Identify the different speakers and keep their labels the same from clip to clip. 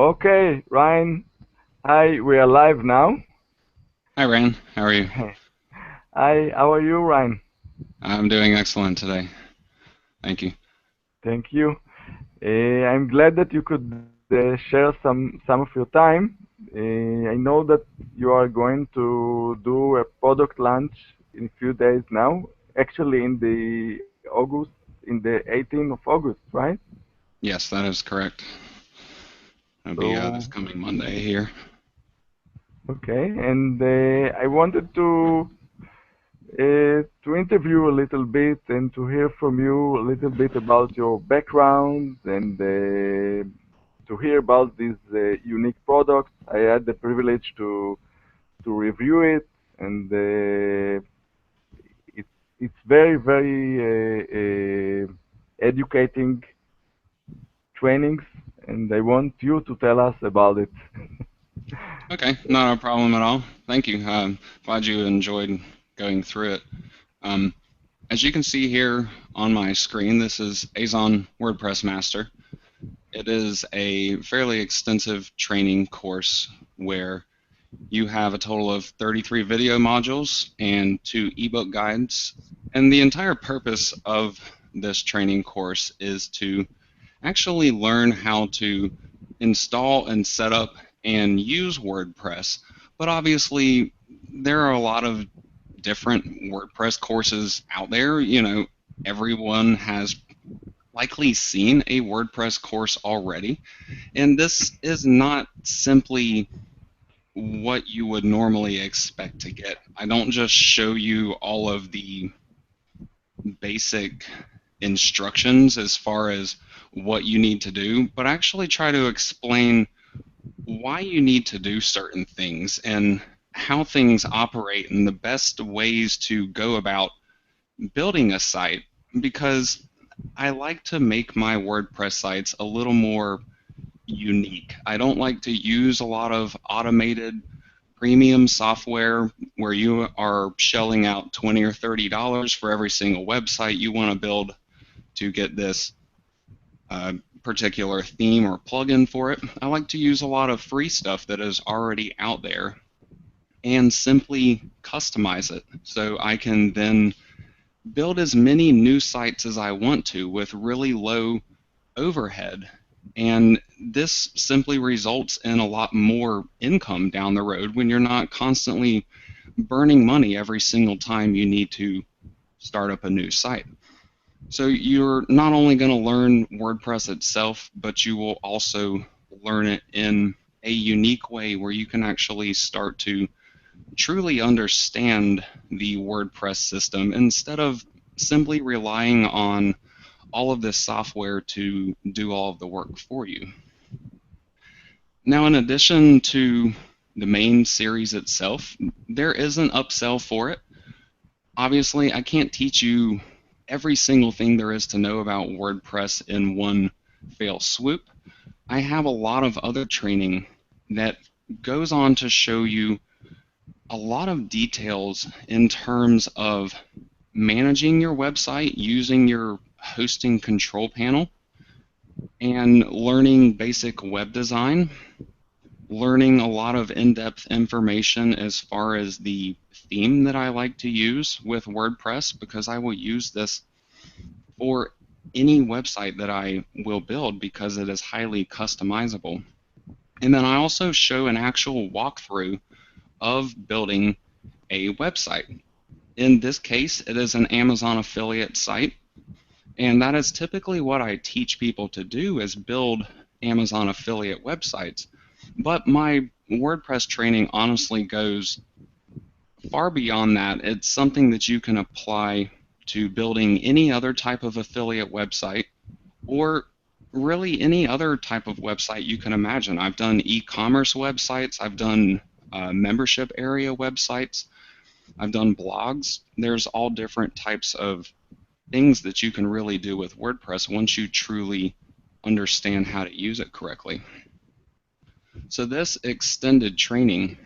Speaker 1: Okay, Ryan. Hi, we are live now.
Speaker 2: Hi, Ran. How are you?
Speaker 1: Hi, how are you, Ryan?
Speaker 2: I'm doing excellent today. Thank you.
Speaker 1: Thank you. I'm glad that you could share some of your time. I know that you are going to do a product launch in a few days now. Actually, in the August, in the 18th of August, right?
Speaker 2: Yes, that is correct. It'll be this
Speaker 1: So,
Speaker 2: coming Monday here.
Speaker 1: okay, and I wanted to interview a little bit and to hear from you a little bit about your background and to hear about these unique products. I had the privilege to review it, and it's very educating trainings, and I want you to tell us about it.
Speaker 2: Okay, not a problem at all. Thank you. Glad you enjoyed going through it. Um, as you can see here on my screen, this is Azon WordPress Master. It is a fairly extensive training course where you have a total of 33 video modules and 2 ebook guides. And the entire purpose of this training course is to actually learn how to install and set up and use WordPress. But obviously, there are a lot of different WordPress courses out there. Everyone has likely seen a WordPress course already. And this is not simply what you would normally expect to get. I don't just show you all of the basic instructions as far as what you need to do, but actually try to explain why you need to do certain things and how things operate and the best ways to go about building a site, because I like to make my WordPress sites a little more unique. I don't like to use a lot of automated premium software where you are shelling out $20 or $30 for every single website you want to build to get this particular theme or plugin for it. I like to use a lot of free stuff that is already out there and simply customize it so I can then build as many new sites as I want to with really low overhead. And this simply results in a lot more income down the road when you're not constantly burning money every single time you need to start up a new site. So you're not only going to learn WordPress itself, but you will also learn it in a unique way where you can actually start to truly understand the WordPress system instead of simply relying on all of this software to do all of the work for you. Now, in addition to the main series itself, there is an upsell for it. Obviously, I can't teach you every single thing there is to know about WordPress in one fell swoop. I have a lot of other training that goes on to show you a lot of details in terms of managing your website using your hosting control panel and learning basic web design, learning a lot of in-depth information as far as the theme that I like to use with WordPress, because I will use this for any website that I will build because it is highly customizable. And then I also show an actual walkthrough of building a website. In this case, it is an Amazon affiliate site, and that is typically what I teach people to do, is build Amazon affiliate websites. But my WordPress training honestly goes far beyond that. It's something that you can apply to building any other type of affiliate website, or really any other type of website you can imagine. I've done e-commerce websites, I've done membership area websites, I've done blogs. There's all different types of things that you can really do with WordPress once you truly understand how to use it correctly. So this extended training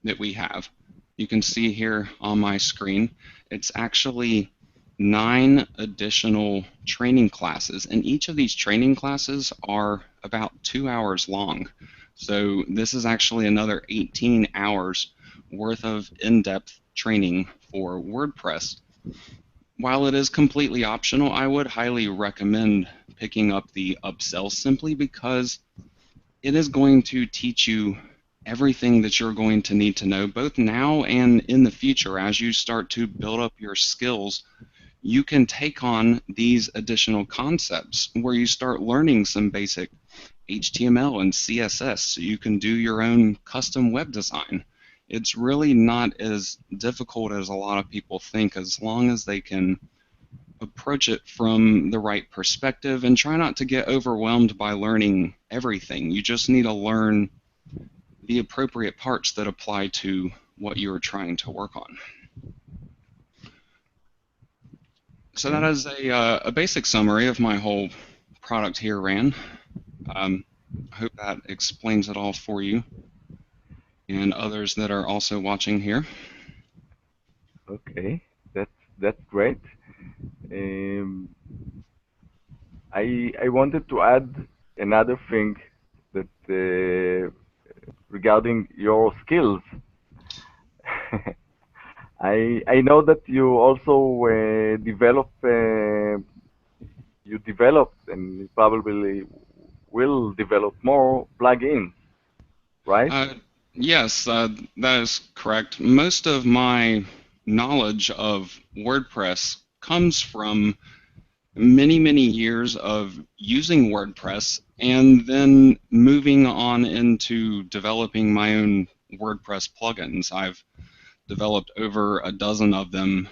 Speaker 2: that we have, you can see here on my screen, it's actually 9 additional training classes, and each of these training classes are about 2 hours long. So this is actually another 18 hours worth of in-depth training for WordPress. While it is completely optional, I would highly recommend picking up the upsell simply because it is going to teach you everything that you're going to need to know both now and in the future. As you start to build up your skills, you can take on these additional concepts where you start learning some basic HTML and CSS so you can do your own custom web design. It's really not as difficult as a lot of people think, as long as they can approach it from the right perspective and try not to get overwhelmed by learning everything. You just need to learn the appropriate parts that apply to what you're trying to work on. So that is a basic summary of my whole product here, Ran. I hope that explains it all for you and others that are also watching here.
Speaker 1: Okay, that's great. I wanted to add another thing that regarding your skills. I know that you also developed and you probably will develop more plugins, right?
Speaker 2: Uh, yes, that is correct. Most of my knowledge of WordPress comes from many, many years of using WordPress and then moving on into developing my own WordPress plugins. I've developed over a dozen of them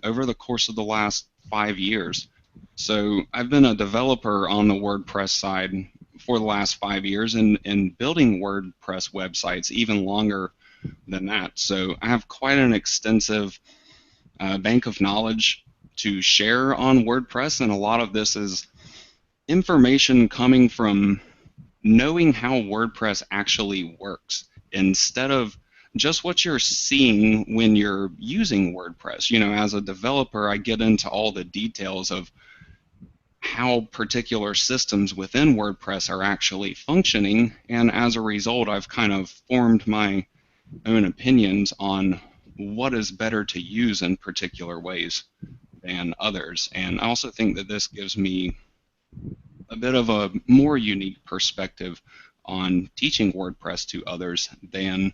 Speaker 2: over the course of the last 5 years. So I've been a developer on the WordPress side for the last 5 years and building WordPress websites even longer than that. So I have quite an extensive bank of knowledge to share on WordPress, and a lot of this is information coming from knowing how WordPress actually works instead of just what you're seeing when you're using WordPress. You know, as a developer, I get into all the details of how particular systems within WordPress are actually functioning, and as a result, I've kind of formed my own opinions on what is better to use in particular ways than others. And I also think that this gives me a bit of a more unique perspective on teaching WordPress to others than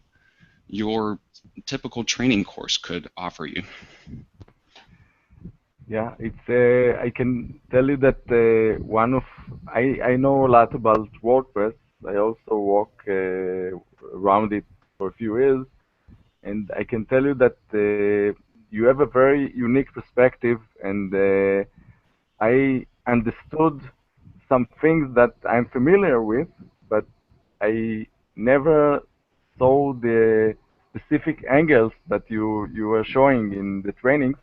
Speaker 2: your typical training course could offer you.
Speaker 1: Yeah, it's I can tell you that I know a lot about WordPress. I also walk around it for a few years, and I can tell you that you have a very unique perspective, and I understood some things that I'm familiar with, but I never saw the specific angles that you were showing in the trainings.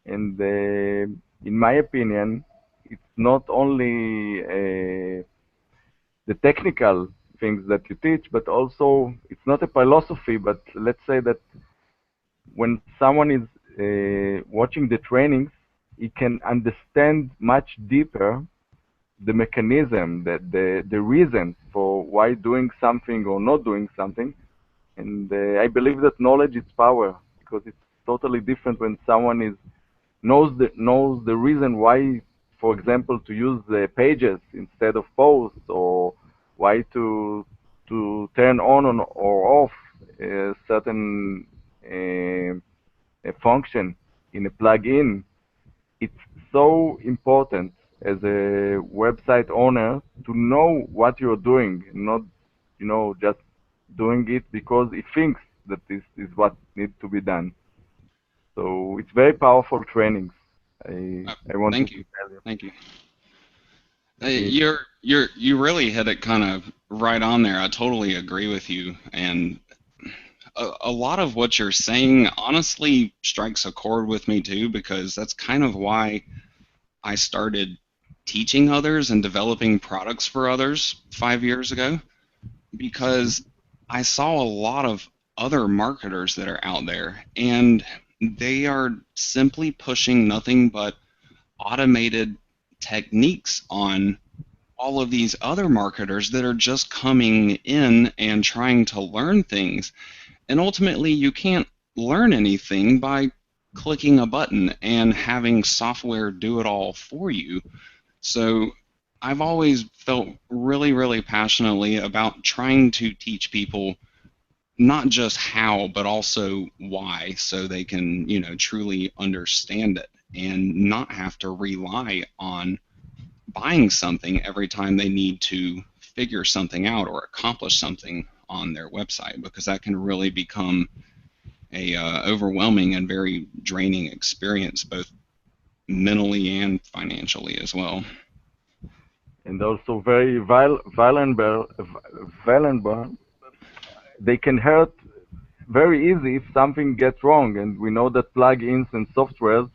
Speaker 1: And in my opinion, it's not only the technical things that you teach, but also it's not a philosophy, but let's say that when someone is watching the trainings, he can understand much deeper the mechanism, the reason for why doing something or not doing something. And I believe that knowledge is power, because it's totally different when someone knows the reason why, for example, to use pages instead of posts, or why to turn or off a certain a function in a plugin. It's so important as a website owner to know what you're doing, not just doing it because he thinks that this is what needs to be done. So it's very powerful trainings. I wanted
Speaker 2: Thank you.
Speaker 1: to tell you.
Speaker 2: Thank you.
Speaker 1: It,
Speaker 2: You really hit it kind of right on there. I totally agree with you, and a lot of what you're saying honestly strikes a chord with me too, because that's kind of why I started teaching others and developing products for others 5 years ago, because I saw a lot of other marketers that are out there, and they are simply pushing nothing but automated techniques on all of these other marketers that are just coming in and trying to learn things. And ultimately, you can't learn anything by clicking a button and having software do it all for you. So I've always felt really, really passionately about trying to teach people not just how, but also why, so they can, truly understand it and not have to rely on buying something every time they need to figure something out or accomplish something on their website, because that can really become a overwhelming and very draining experience, both mentally and financially as well.
Speaker 1: And also very vulnerable. They can hurt very easy if something gets wrong, and we know that plugins and softwares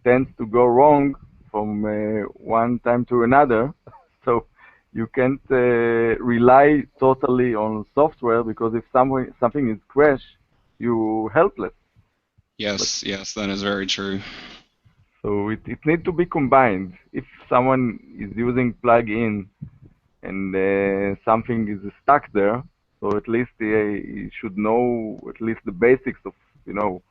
Speaker 1: tends to go wrong from one time to another. So you can't rely totally on software, because if something is crash, you're helpless. But
Speaker 2: Yes, yes, that is very true.
Speaker 1: so it needs to be combined. If someone is using plugin and something is stuck there, so at least he should know at least the basics of, you know,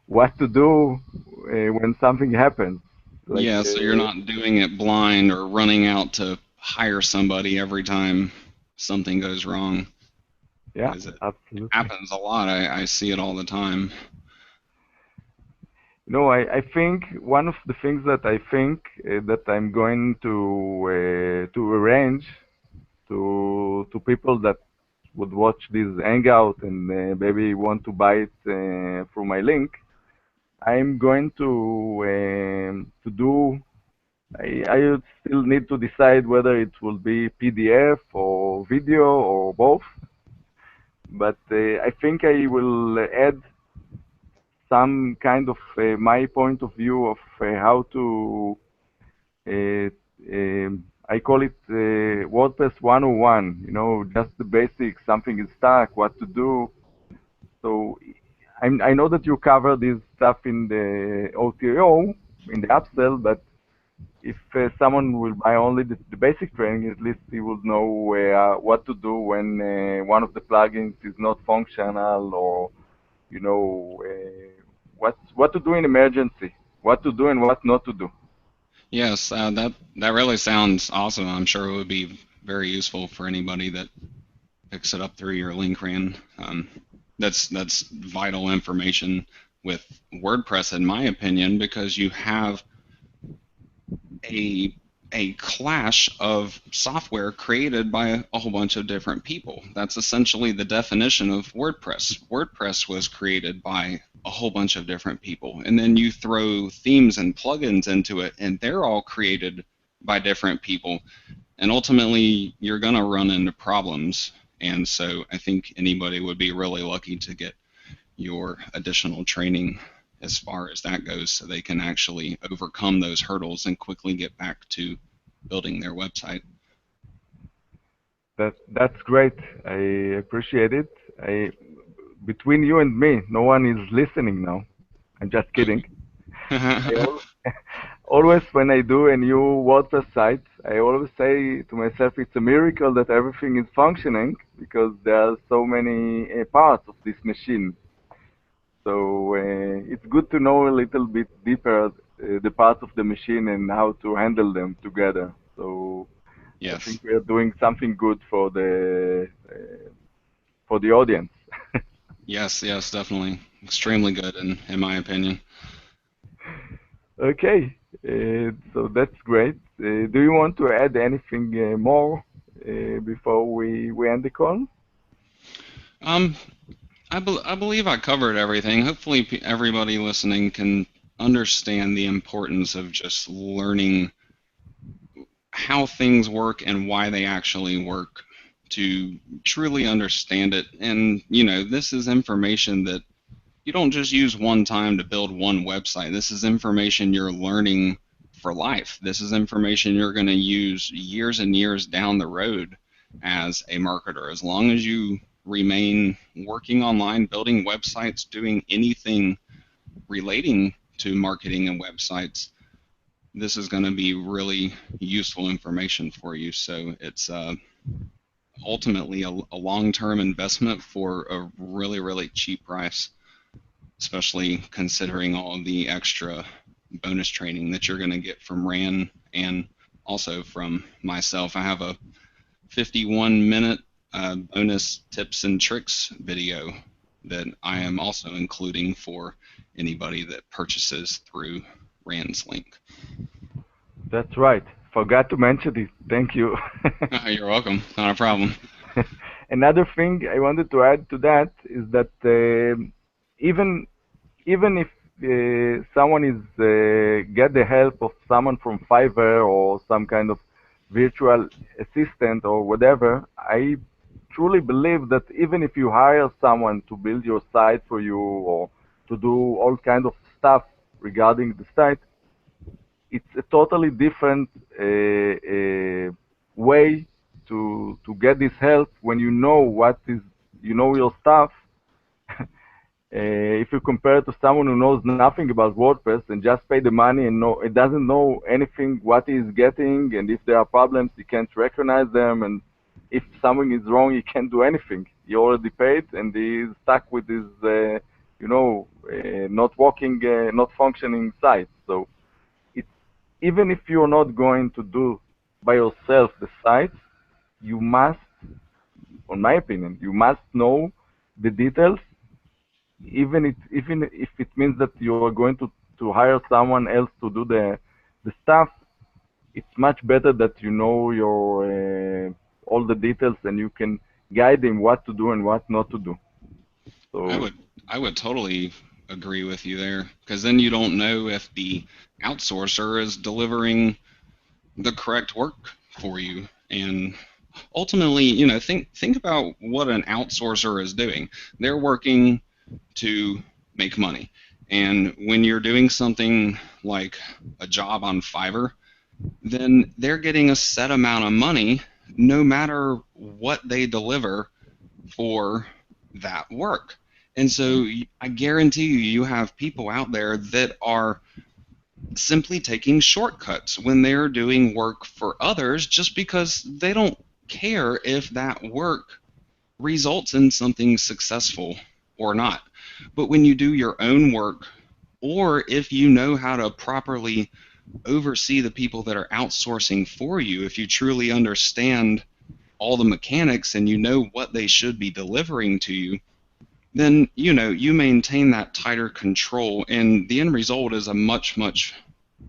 Speaker 1: what to do when something happens. Like,
Speaker 2: Yeah, so you're not doing it blind or running out to hire somebody every time something goes wrong,
Speaker 1: yeah,
Speaker 2: because it
Speaker 1: absolutely.
Speaker 2: happens a lot. I see it all the time.
Speaker 1: I think one of the things that I think that I'm going to arrange to people that would watch this hangout and maybe want to buy it through my link. I'm going to do. I still need to decide whether it will be PDF or video or both. But I think I will add some kind of my point of view of how to. Uh, I call it WordPress 101. Just the basics. Something is stuck, what to do. So I know that you cover this stuff in the OTO, in the upsell, but if someone will buy only the basic training, at least he will know what to do when one of the plugins is not functional, or what to do in emergency, what to do and what not to do.
Speaker 2: Yes, that really sounds awesome. I'm sure it would be very useful for anybody that picks it up through your link, Ran. That's vital information with WordPress, in my opinion, because you have a a clash of software created by a whole bunch of different people. That's essentially the definition of WordPress. WordPress was created by a whole bunch of different people, and then you throw themes and plugins into it, and they're all created by different people, and ultimately you're going to run into problems. And so I think anybody would be really lucky to get your additional training as far as that goes, so they can actually overcome those hurdles and quickly get back to building their website.
Speaker 1: That's great. I appreciate it. Between you and me, no one is listening now. I'm just kidding. I always, when I do a new WordPress site, I always say to myself, it's a miracle that everything is functioning, because there are so many parts of this machine. So it's good to know a little bit deeper the parts of the machine and how to handle them together. So I
Speaker 2: Yes,
Speaker 1: think we are doing something good for the audience.
Speaker 2: yes, yes, definitely. Extremely good, in my opinion.
Speaker 1: Okay, so that's great. Do you want to add anything more before we end the call?
Speaker 2: Um, I believe I covered everything. Hopefully, everybody listening can understand the importance of just learning how things work and why they actually work, to truly understand it. And, this is information that you don't just use one time to build one website. This is information you're learning for life. This is information you're going to use years and years down the road as a marketer. As long as you remain working online, building websites, doing anything relating to marketing and websites, this is going to be really useful information for you. So it's ultimately a long-term investment for a really, really cheap price, especially considering all of the extra bonus training that you're going to get from Ran and also from myself. I have a 51-minute bonus tips and tricks video that I am also including for anybody that purchases through Ran's link.
Speaker 1: That's right. Forgot to mention it. Thank you.
Speaker 2: You're welcome. Not a problem.
Speaker 1: Another thing I wanted to add to that is that even if someone is get the help of someone from Fiverr or some kind of virtual assistant or whatever, I truly believe that even if you hire someone to build your site for you or to do all kind of stuff regarding the site, it's a totally different way to get this help when you know your stuff. If you compare it to someone who knows nothing about WordPress and just pay the money and it doesn't know anything what he is getting, and if there are problems, he can't recognize them, and if something is wrong, he can't do anything. He already paid, and he is stuck with his, not working, not functioning site. So it's even if you're not going to do by yourself the site, you must, in my opinion, you must know the details, even if it means that you are going to hire someone else to do the stuff. It's much better that you know your all the details and you can guide him what to do and what not to do. So
Speaker 2: I would totally agree with you there, because then you don't know if the outsourcer is delivering the correct work for you. And ultimately, think about what an outsourcer is doing. They're working to make money. And when you're doing something like a job on Fiverr, then they're getting a set amount of money no matter what they deliver for that work. And so I guarantee you have people out there that are simply taking shortcuts when they're doing work for others just because they don't care if that work results in something successful or not. But when you do your own work, or if you know how to properly oversee the people that are outsourcing for you, if you truly understand all the mechanics and you know what they should be delivering to you, then you maintain that tighter control, and the end result is a much, much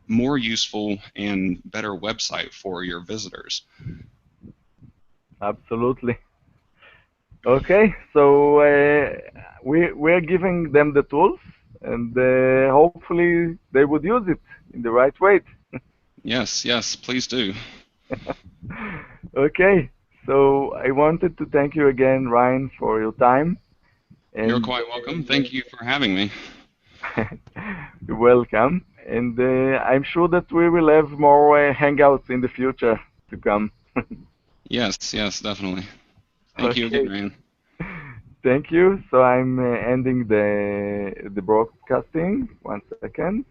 Speaker 2: more useful and better website for your visitors.
Speaker 1: absolutely. Okay, so we're giving them the tools, and hopefully they would use it in the right way.
Speaker 2: Yes, please do.
Speaker 1: Okay, so I wanted to thank you again, Ryan, for your time.
Speaker 2: You're
Speaker 1: And
Speaker 2: quite welcome. Thank you for having me.
Speaker 1: you're welcome. And I'm sure that we will have more hangouts in the future to come.
Speaker 2: Yes, definitely. Thank you again,
Speaker 1: Okay,
Speaker 2: Ryan.
Speaker 1: thank you. So I'm ending the broadcasting. 1 second.